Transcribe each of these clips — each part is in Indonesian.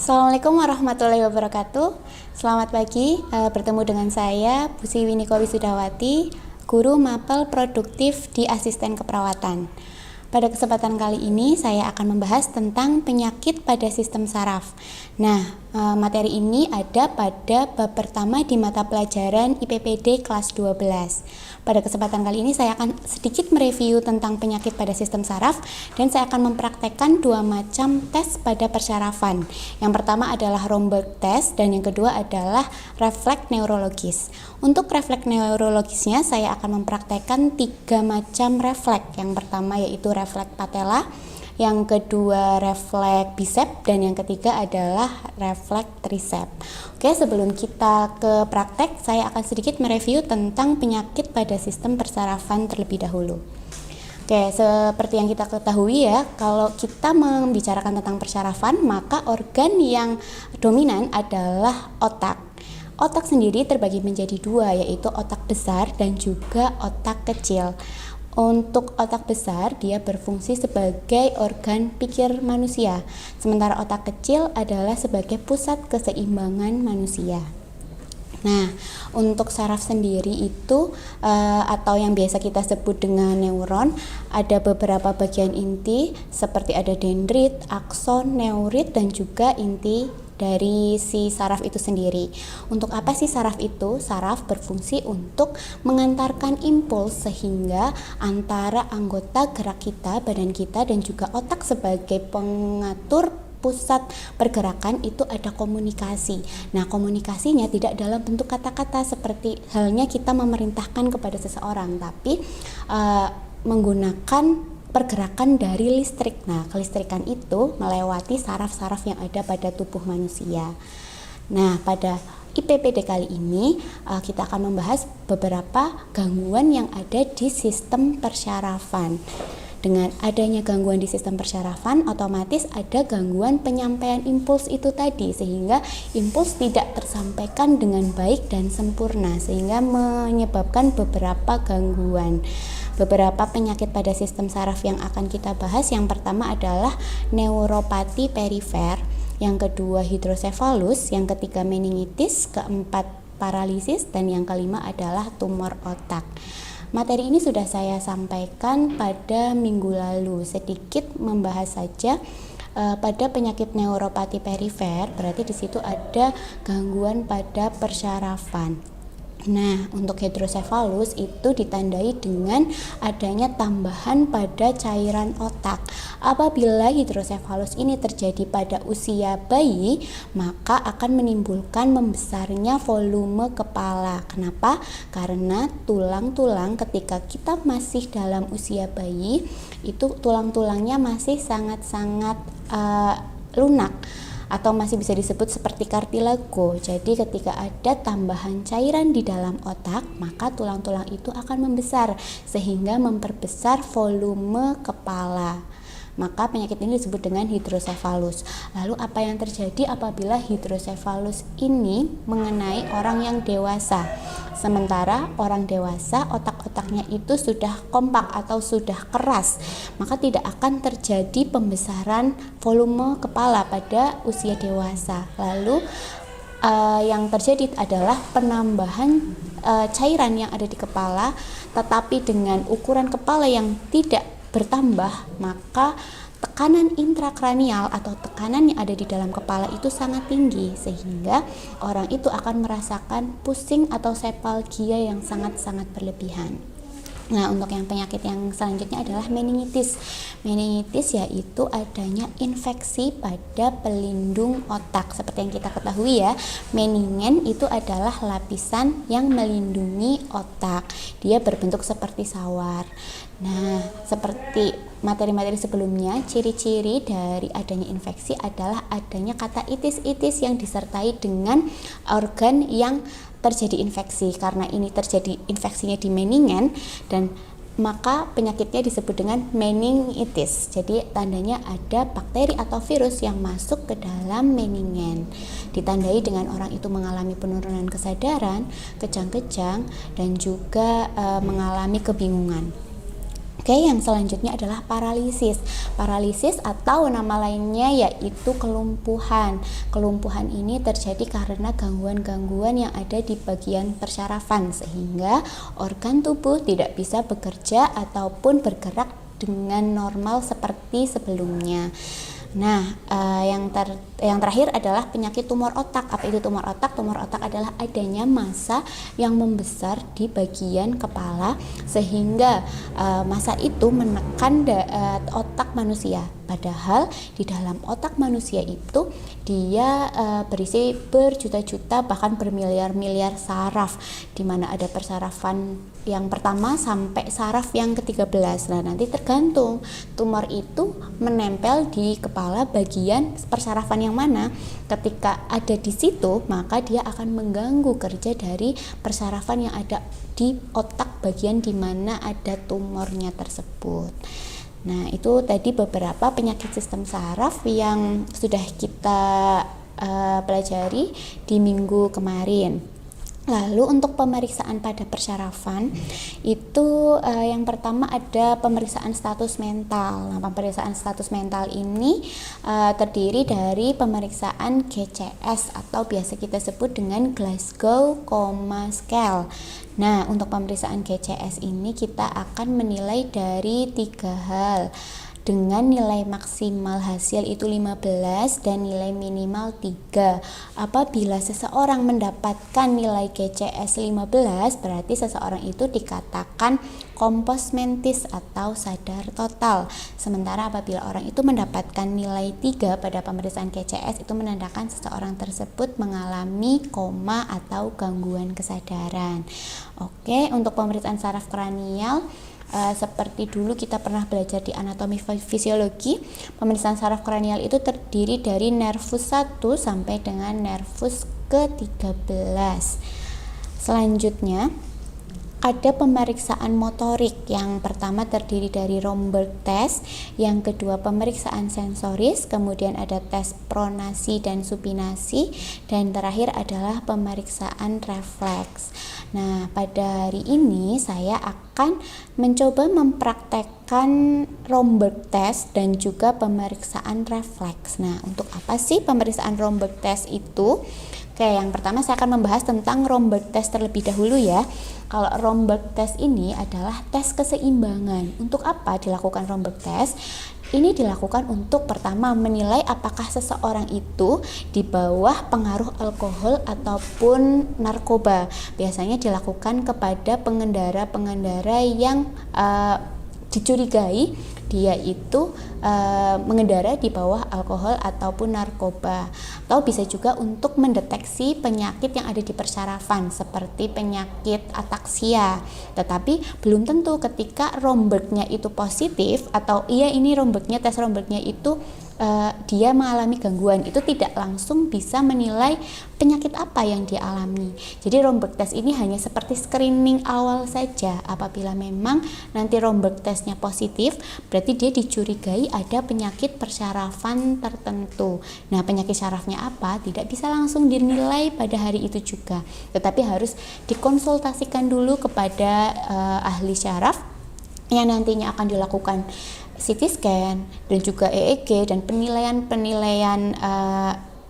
Assalamualaikum warahmatullahi wabarakatuh. Selamat pagi, bertemu dengan saya Bu Siwi Niko Wisudawati, guru mapel produktif di Asisten Keperawatan. Pada kesempatan kali ini saya akan membahas tentang penyakit pada sistem saraf. Nah, materi ini ada pada bab pertama di mata pelajaran IPPD kelas 12. Pada kesempatan kali ini saya akan sedikit mereview tentang penyakit pada sistem saraf dan saya akan mempraktekkan dua macam tes pada persarafan. Yang pertama adalah Romberg test dan yang kedua adalah refleks neurologis. Untuk refleks neurologisnya saya akan mempraktekkan tiga macam refleks. Yang pertama yaitu refleks patella, yang kedua refleks bicep, dan yang ketiga adalah refleks tricep. Oke, sebelum kita ke praktek, saya akan sedikit mereview tentang penyakit pada sistem persarafan terlebih dahulu. Oke, seperti yang kita ketahui ya, kalau kita membicarakan tentang persarafan, maka organ yang dominan adalah otak. Otak sendiri terbagi menjadi dua, yaitu otak besar dan juga otak kecil. Untuk otak besar, dia berfungsi sebagai organ pikir manusia, sementara otak kecil adalah sebagai pusat keseimbangan manusia. Nah, untuk saraf sendiri itu atau yang biasa kita sebut dengan neuron, ada beberapa bagian inti seperti ada dendrit, akson, neurit, dan juga inti dari si saraf itu sendiri. Untuk apa sih saraf itu? Saraf berfungsi untuk mengantarkan impuls sehingga antara anggota gerak kita, badan kita, dan juga otak sebagai pengatur pusat pergerakan itu ada komunikasi. Nah, komunikasinya tidak dalam bentuk kata-kata seperti halnya kita memerintahkan kepada seseorang, tapi menggunakan pergerakan dari listrik. Nah, kelistrikan itu melewati saraf-saraf yang ada pada tubuh manusia. Nah, pada IPPD kali ini kita akan membahas beberapa gangguan yang ada di sistem persyarafan. Dengan adanya gangguan di sistem persyarafan, otomatis ada gangguan penyampaian impuls itu tadi, sehingga impuls tidak tersampaikan dengan baik dan sempurna, sehingga menyebabkan beberapa gangguan. Beberapa penyakit pada sistem saraf yang akan kita bahas, yang pertama adalah neuropati perifer, yang kedua hidrosefalus, yang ketiga meningitis, keempat paralisis, dan yang kelima adalah tumor otak. Materi ini sudah saya sampaikan pada minggu lalu, sedikit membahas saja pada penyakit neuropati perifer, berarti di situ ada gangguan pada persyarafan. Nah, untuk hidrosefalus itu ditandai dengan adanya tambahan pada cairan otak. Apabila hidrosefalus ini terjadi pada usia bayi, maka akan menimbulkan membesarnya volume kepala. Kenapa? Karena tulang-tulang ketika kita masih dalam usia bayi, itu tulang-tulangnya masih sangat-sangat lunak, atau masih bisa disebut seperti kartilago. Jadi ketika ada tambahan cairan di dalam otak, maka tulang-tulang itu akan membesar sehingga memperbesar volume kepala. Maka penyakit ini disebut dengan hidrosefalus. Lalu apa yang terjadi apabila hidrosefalus ini mengenai orang yang dewasa? Sementara orang dewasa otak-otaknya itu sudah kompak atau sudah keras, maka tidak akan terjadi pembesaran volume kepala pada usia dewasa. Lalu yang terjadi adalah penambahan cairan yang ada di kepala, tetapi dengan ukuran kepala yang tidak bertambah, maka tekanan intrakranial atau tekanan yang ada di dalam kepala itu sangat tinggi, sehingga orang itu akan merasakan pusing atau sepalgia yang sangat-sangat berlebihan. Nah, untuk yang penyakit yang selanjutnya adalah meningitis. Meningitis yaitu adanya infeksi pada pelindung otak. Seperti yang kita ketahui ya, meningen itu adalah lapisan yang melindungi otak. Dia berbentuk seperti sawar. Nah, seperti materi-materi sebelumnya, ciri-ciri dari adanya infeksi adalah adanya kata itis-itis yang disertai dengan organ yang terjadi infeksi. Karena ini terjadi infeksinya di meningen, dan maka penyakitnya disebut dengan meningitis. Jadi tandanya ada bakteri atau virus yang masuk ke dalam meningen. Ditandai dengan orang itu mengalami penurunan kesadaran, kejang-kejang, dan juga mengalami kebingungan. Oke, yang selanjutnya adalah paralisis. Paralisis atau nama lainnya yaitu kelumpuhan. Kelumpuhan ini terjadi karena gangguan-gangguan yang ada di bagian persarafan sehingga organ tubuh tidak bisa bekerja ataupun bergerak dengan normal seperti sebelumnya. Nah, yang terakhir adalah penyakit tumor otak. Apa itu tumor otak? Tumor otak adalah adanya massa yang membesar di bagian kepala sehingga massa itu menekan otak manusia. Padahal di dalam otak manusia itu dia berisi berjuta-juta bahkan bermiliar-miliar saraf, di mana ada persarafan yang pertama sampai saraf yang ke-13. Nah, nanti tergantung tumor itu menempel di kepala bagian persarafan yang mana. Ketika ada di situ, maka dia akan mengganggu kerja dari persarafan yang ada di otak bagian di mana ada tumornya tersebut. Nah, itu tadi beberapa penyakit sistem saraf yang sudah kita pelajari di minggu kemarin. Lalu untuk pemeriksaan pada persarafan itu yang pertama ada pemeriksaan status mental. Nah, pemeriksaan status mental ini terdiri dari pemeriksaan GCS atau biasa kita sebut dengan Glasgow Coma Scale. Nah, untuk pemeriksaan GCS ini kita akan menilai dari 3 hal. Dengan nilai maksimal hasil itu 15 dan nilai minimal 3. Apabila seseorang mendapatkan nilai GCS 15, berarti seseorang itu dikatakan kompos mentis atau sadar total. Sementara apabila orang itu mendapatkan nilai 3 pada pemeriksaan GCS, itu menandakan seseorang tersebut mengalami koma atau gangguan kesadaran. Oke, untuk pemeriksaan saraf kranial seperti dulu kita pernah belajar di anatomi fisiologi, pemeriksaan saraf kranial itu terdiri dari nervus 1 sampai dengan nervus ke-13. Selanjutnya ada pemeriksaan motorik. Yang pertama terdiri dari Romberg test, yang kedua pemeriksaan sensoris, kemudian ada tes pronasi dan supinasi, dan terakhir adalah pemeriksaan refleks. Nah, pada hari ini saya akan mencoba mempraktekkan Romberg test dan juga pemeriksaan refleks. Nah, untuk apa sih pemeriksaan Romberg test itu? Oke, yang pertama saya akan membahas tentang Romberg test terlebih dahulu ya. Kalau Romberg test ini adalah tes keseimbangan. Untuk apa dilakukan Romberg test? Ini dilakukan untuk pertama menilai apakah seseorang itu di bawah pengaruh alkohol ataupun narkoba. Biasanya dilakukan kepada pengendara-pengendara yang dicurigai dia itu mengendara di bawah alkohol ataupun narkoba. Atau bisa juga untuk mendeteksi penyakit yang ada di persarafan seperti penyakit ataksia. Tetapi belum tentu ketika Rombergnya itu positif atau tes Rombergnya itu dia mengalami gangguan, itu tidak langsung bisa menilai penyakit apa yang dia alami. Jadi Romberg test ini hanya seperti screening awal saja. Apabila memang nanti Romberg testnya positif, berarti dia dicurigai ada penyakit persarafan tertentu. Nah, penyakit sarafnya apa tidak bisa langsung dinilai pada hari itu juga, tetapi harus dikonsultasikan dulu kepada ahli syaraf yang nantinya akan dilakukan CT scan dan juga EEG dan penilaian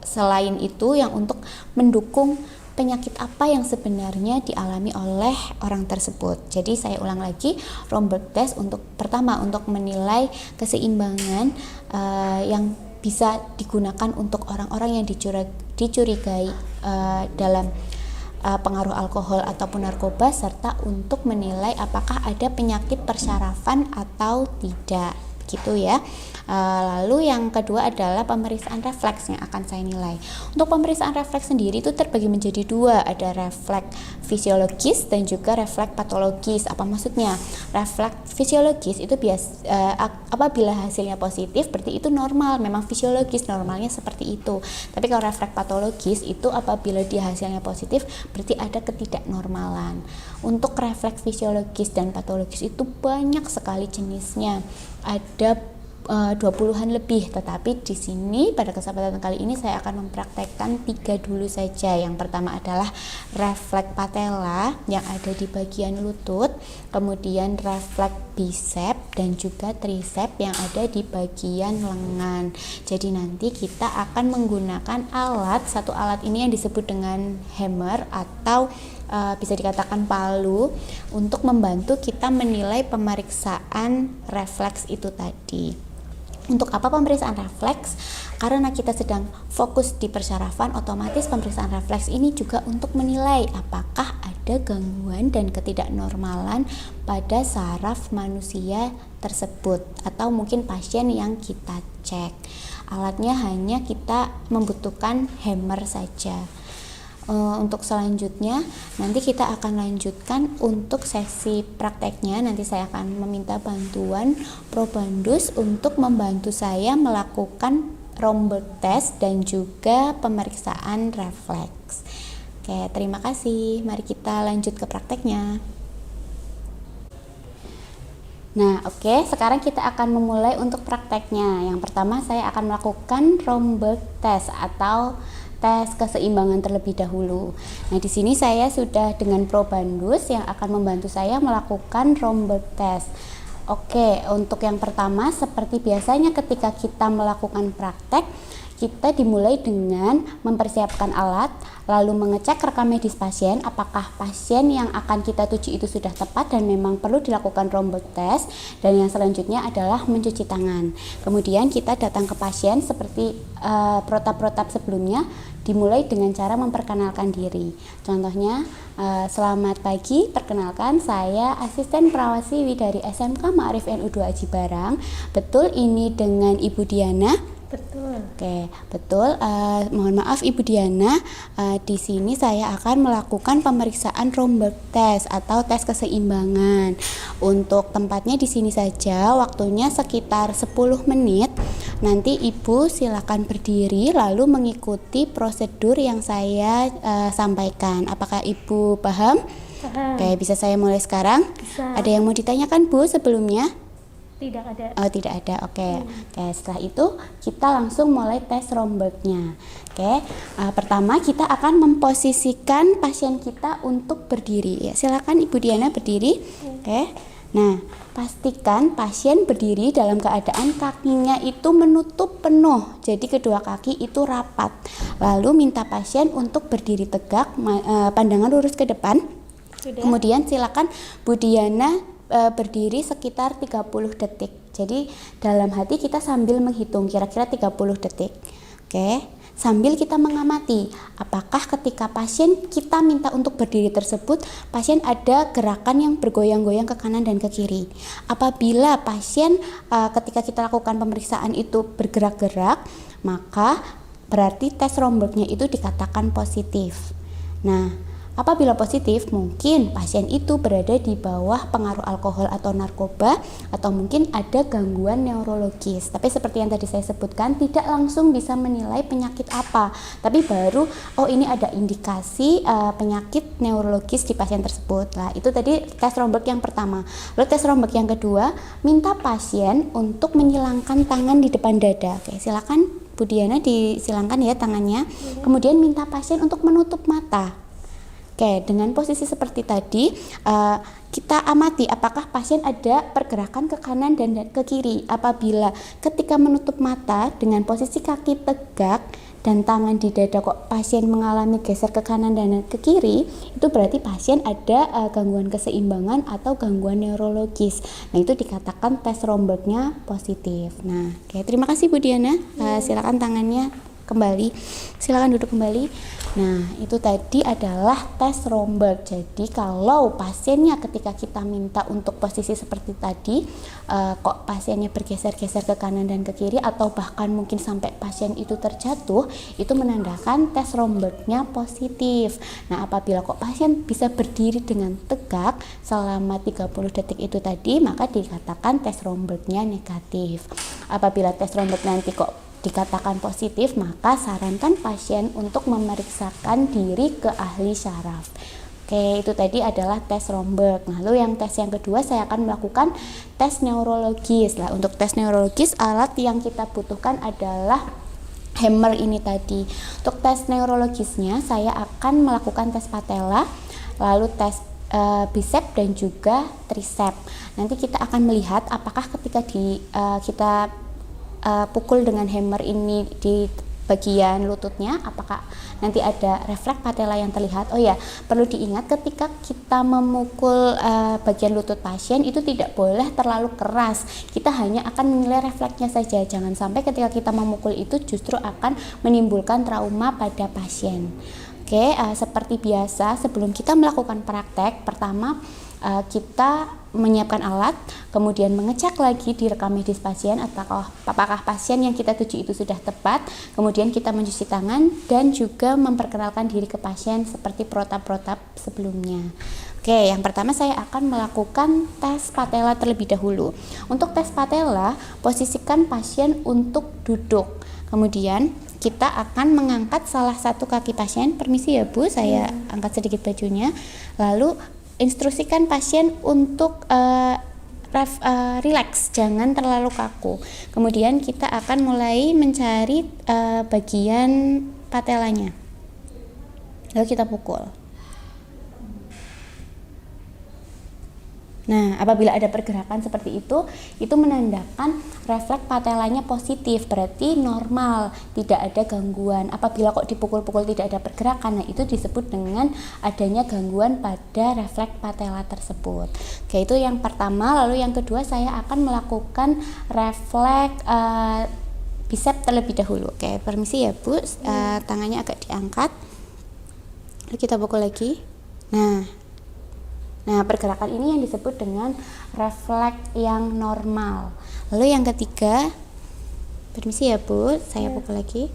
selain itu yang untuk mendukung penyakit apa yang sebenarnya dialami oleh orang tersebut. Jadi saya ulang lagi, Romberg test untuk pertama untuk menilai keseimbangan yang bisa digunakan untuk orang-orang yang dicurigai dalam pengaruh alkohol ataupun narkoba, serta untuk menilai apakah ada penyakit persarafan atau tidak, gitu ya. Lalu yang kedua adalah pemeriksaan refleks yang akan saya nilai. Untuk pemeriksaan refleks sendiri itu terbagi menjadi 2, ada refleks fisiologis dan juga refleks patologis. Apa maksudnya? Refleks fisiologis itu apabila hasilnya positif berarti itu normal, memang fisiologis, normalnya seperti itu. Tapi kalau refleks patologis itu apabila dia hasilnya positif berarti ada ketidaknormalan. Untuk refleks fisiologis dan patologis itu banyak sekali jenisnya. Ada 20-an lebih, tetapi di sini pada kesempatan kali ini saya akan mempraktekkan 3 dulu saja. Yang pertama adalah refleks patella yang ada di bagian lutut, kemudian refleks bicep dan juga tricep yang ada di bagian lengan. Jadi nanti kita akan menggunakan satu alat ini yang disebut dengan hammer atau bisa dikatakan palu untuk membantu kita menilai pemeriksaan refleks itu tadi. Untuk apa pemeriksaan refleks? Karena kita sedang fokus di persyarafan, otomatis pemeriksaan refleks ini juga untuk menilai apakah ada gangguan dan ketidaknormalan pada saraf manusia tersebut atau mungkin pasien yang kita cek. Alatnya hanya kita membutuhkan hammer saja. Untuk selanjutnya nanti kita akan lanjutkan untuk sesi prakteknya. Nanti saya akan meminta bantuan probandus untuk membantu saya melakukan Romberg test dan juga pemeriksaan refleks. Oke, terima kasih. Mari kita lanjut ke prakteknya. Nah, oke, sekarang kita akan memulai untuk prakteknya. Yang pertama saya akan melakukan Romberg test atau tes keseimbangan terlebih dahulu. Nah, di sini saya sudah dengan probandus yang akan membantu saya melakukan Romberg test. Oke, untuk yang pertama seperti biasanya ketika kita melakukan praktek, kita dimulai dengan mempersiapkan alat, lalu mengecek rekam medis pasien apakah pasien yang akan kita tuju itu sudah tepat dan memang perlu dilakukan Romberg test, dan yang selanjutnya adalah mencuci tangan. Kemudian kita datang ke pasien seperti protap-protap sebelumnya, dimulai dengan cara memperkenalkan diri. Contohnya, selamat pagi, perkenalkan saya asisten perawasi dari SMK Ma'arif NU2 Aji Barang. Betul ini dengan Ibu Diana? Betul. Oke, betul. Mohon maaf Ibu Diana, di sini saya akan melakukan pemeriksaan Romberg test atau tes keseimbangan. Untuk tempatnya di sini saja, waktunya sekitar 10 menit. Nanti Ibu silakan berdiri lalu mengikuti prosedur yang saya sampaikan. Apakah Ibu paham? Paham. Oke, bisa saya mulai sekarang? Bisa. Ada yang mau ditanyakan Bu sebelumnya? Tidak ada. Oh, tidak ada. Oke. Oke, setelah itu kita langsung mulai tes Rombergnya. Oke. Pertama kita akan memposisikan pasien kita untuk berdiri. Ya, silakan Ibu Diana berdiri. Oke. Nah, pastikan pasien berdiri dalam keadaan kakinya itu menutup penuh. Jadi kedua kaki itu rapat. Lalu minta pasien untuk berdiri tegak, pandangan lurus ke depan. Sudah. Kemudian silakan Bu Diana berdiri sekitar 30 detik. Jadi dalam hati kita sambil menghitung kira-kira 30 detik. Oke, sambil kita mengamati apakah ketika pasien kita minta untuk berdiri tersebut, pasien ada gerakan yang bergoyang-goyang ke kanan dan ke kiri. Apabila pasien ketika kita lakukan pemeriksaan itu bergerak-gerak, maka berarti tes Rombergnya itu dikatakan positif. Nah, apabila positif, mungkin pasien itu berada di bawah pengaruh alkohol atau narkoba, atau mungkin ada gangguan neurologis. Tapi seperti yang tadi saya sebutkan, tidak langsung bisa menilai penyakit apa, tapi baru ini ada indikasi penyakit neurologis di pasien tersebut. Nah, itu tadi tes Romberg yang pertama. Lalu tes Romberg yang kedua, minta pasien untuk menyilangkan tangan di depan dada. Oke, silakan Bu Diana disilangkan ya tangannya. Kemudian minta pasien untuk menutup mata. Oke, dengan posisi seperti tadi, kita amati apakah pasien ada pergerakan ke kanan dan ke kiri. Apabila ketika menutup mata dengan posisi kaki tegak dan tangan di dada kok pasien mengalami geser ke kanan dan ke kiri, itu berarti pasien ada gangguan keseimbangan atau gangguan neurologis. Nah, itu dikatakan tes Rombergnya positif. Nah, oke, terima kasih Bu Diana. Silakan tangannya kembali, silakan duduk kembali. Nah, itu tadi adalah tes Romberg. Jadi kalau pasiennya ketika kita minta untuk posisi seperti tadi, kok pasiennya bergeser-geser ke kanan dan ke kiri, atau bahkan mungkin sampai pasien itu terjatuh, itu menandakan tes Rombergnya positif. Nah, apabila kok pasien bisa berdiri dengan tegak selama 30 detik itu tadi, maka dikatakan tes Rombergnya negatif. Apabila tes Romberg nanti kok dikatakan positif, maka sarankan pasien untuk memeriksakan diri ke ahli syaraf. Oke, itu tadi adalah tes Romberg. Lalu yang tes yang kedua saya akan melakukan tes neurologis. Lah, untuk tes neurologis alat yang kita butuhkan adalah hammer ini tadi. Untuk tes neurologisnya saya akan melakukan tes patella, lalu tes bicep dan juga tricep. Nanti kita akan melihat apakah ketika kita pukul dengan hammer ini di bagian lututnya, apakah nanti ada refleks patella yang terlihat. Oh ya, perlu diingat ketika kita memukul bagian lutut pasien itu tidak boleh terlalu keras. Kita hanya akan menilai refleksnya saja. Jangan sampai ketika kita memukul itu justru akan menimbulkan trauma pada pasien. Oke, seperti biasa sebelum kita melakukan praktek, pertama kita menyiapkan alat, kemudian mengecek lagi di rekam medis pasien apakah pasien yang kita tuju itu sudah tepat, kemudian kita mencuci tangan dan juga memperkenalkan diri ke pasien seperti protap-protap sebelumnya. Oke, yang pertama saya akan melakukan tes patella terlebih dahulu. Untuk tes patella, posisikan pasien untuk duduk. Kemudian kita akan mengangkat salah satu kaki pasien. Permisi ya Bu, saya angkat sedikit bajunya. Lalu instruksikan pasien untuk relax, jangan terlalu kaku. Kemudian kita akan mulai mencari bagian patellanya. Lalu kita pukul. Nah, apabila ada pergerakan seperti itu menandakan refleks patellanya positif, berarti normal, tidak ada gangguan. Apabila kok dipukul-pukul tidak ada pergerakan, nah itu disebut dengan adanya gangguan pada refleks patella tersebut. Oke, itu yang pertama. Lalu yang kedua saya akan melakukan refleks bicep terlebih dahulu. Oke, permisi ya Bu, tangannya agak diangkat. Lalu kita pukul lagi. Nah, pergerakan ini yang disebut dengan refleks yang normal. Lalu yang ketiga, permisi ya Bu, saya pukul lagi.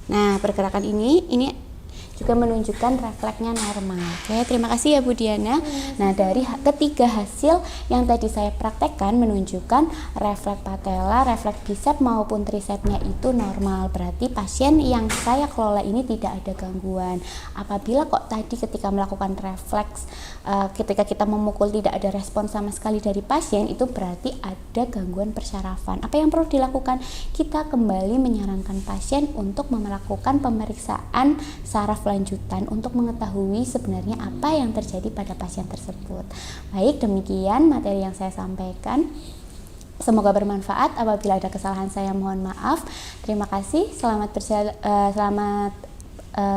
Nah, pergerakan ini juga menunjukkan refleksnya normal. Oke, terima kasih ya Bu Diana. Nah, dari ketiga hasil yang tadi saya praktekkan menunjukkan refleks patella, refleks bicep maupun tricepsnya itu normal. Berarti pasien yang saya kelola ini tidak ada gangguan. Apabila kok tadi ketika melakukan refleks, ketika kita memukul tidak ada respon sama sekali dari pasien, itu berarti ada gangguan persyarafan. Apa yang perlu dilakukan? Kita kembali menyarankan pasien untuk melakukan pemeriksaan saraf lanjutan untuk mengetahui sebenarnya apa yang terjadi pada pasien tersebut. Baik, demikian materi yang saya sampaikan. Semoga bermanfaat. Apabila ada kesalahan saya mohon maaf. Terima kasih. Selamat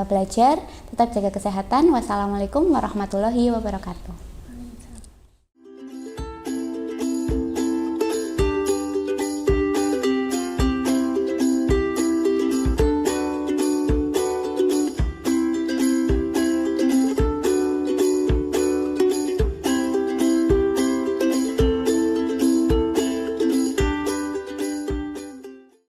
belajar. Tetap jaga kesehatan. Wassalamualaikum warahmatullahi wabarakatuh.